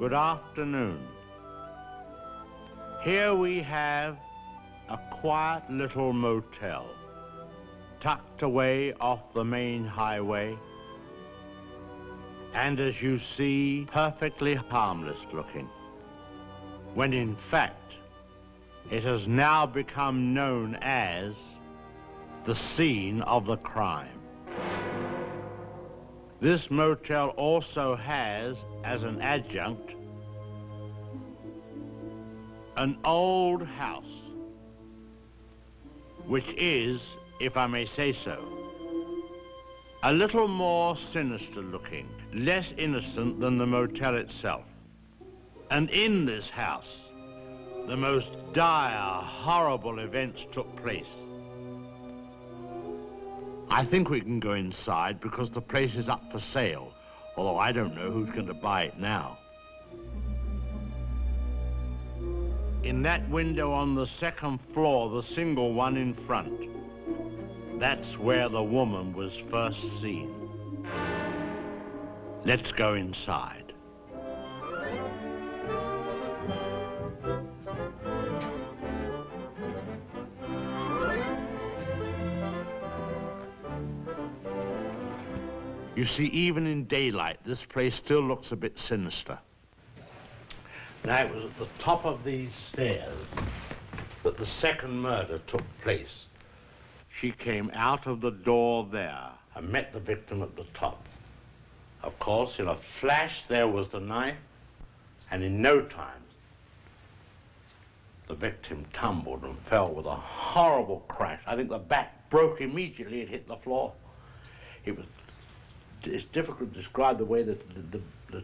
Good afternoon. Here we have a quiet little motel, tucked away off the main highway, and as you see, perfectly harmless looking, when in fact, it has now become known as the scene of the crime. This motel also has, as an adjunct, an old house, which is, if I may say so, a little more sinister looking, less innocent than the motel itself. And in this house, the most dire, horrible events took place. I think we can go inside because the place is up for sale, although I don't know who's going to buy it now. In that window on the second floor, the single one in front, that's where the woman was first seen. Let's go inside. You see, even in daylight, this place still looks a bit sinister. Now, it was at the top of these stairs that the second murder took place. She came out of the door there and met the victim at the top. Of course, in a flash, there was the knife, and in no time, the victim tumbled and fell with a horrible crash. I think the back broke immediately. It hit the floor. It's difficult to describe the way that the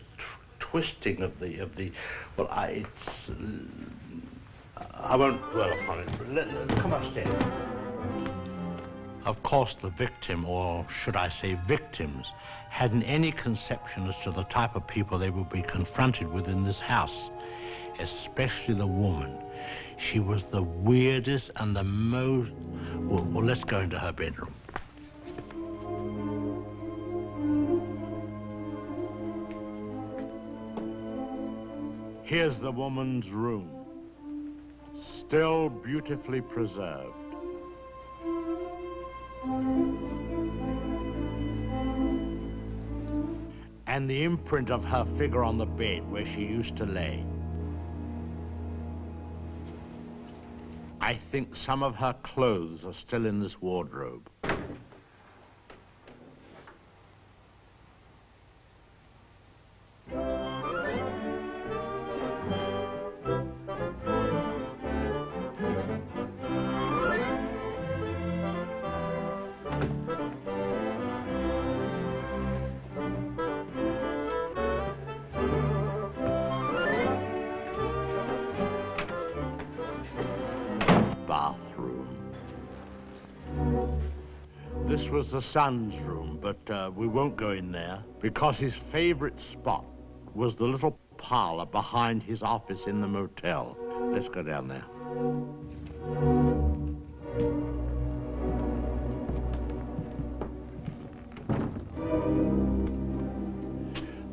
twisting of the well, I won't dwell upon it. Come upstairs. Of course, the victim, or should I say victims, hadn't any conception as to the type of people they would be confronted with in this house, especially the woman. She was the weirdest and the most... Well, let's go into her bedroom. Here's the woman's room, still beautifully preserved. And the imprint of her figure on the bed where she used to lay. I think some of her clothes are still in this wardrobe. This was the son's room, but we won't go in there because his favorite spot was the little parlor behind his office in the motel. Let's go down there.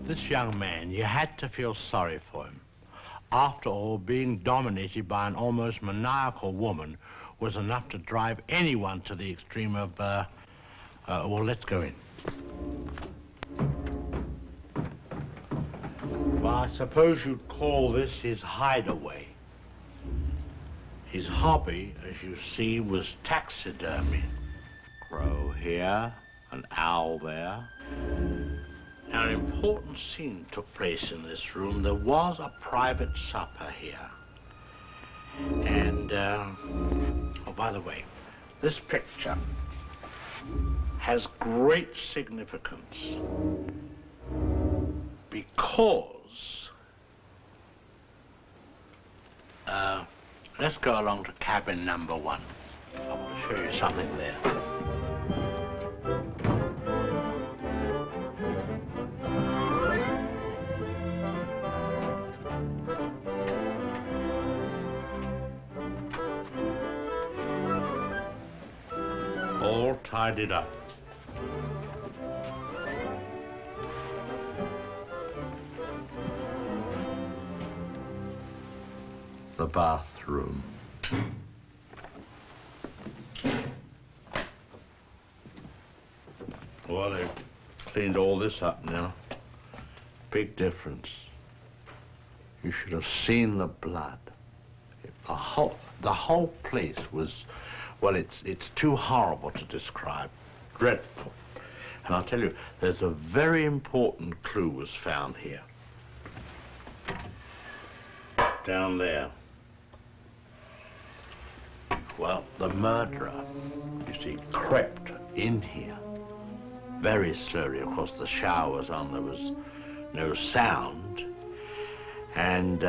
This young man, you had to feel sorry for him. After all, being dominated by an almost maniacal woman was enough to drive anyone to the extreme of, well, let's go in. Well, I suppose you'd call this his hideaway. His hobby, as you see, was taxidermy. Crow here, an owl there. Now, an important scene took place in this room. There was a private supper here. And, oh, by the way, this picture has great significance because, let's go along to cabin number 1. I want to show you something there. All tidied up. the bathroom. Well, they've cleaned all this up now. Big difference. You should have seen the blood. The whole place was, well, it's too horrible to describe. Dreadful. And I'll tell you, there's a very important clue was found here. Down there. Well, the murderer, you see, crept in here very slowly. Of course, the shower was on, there was no sound. And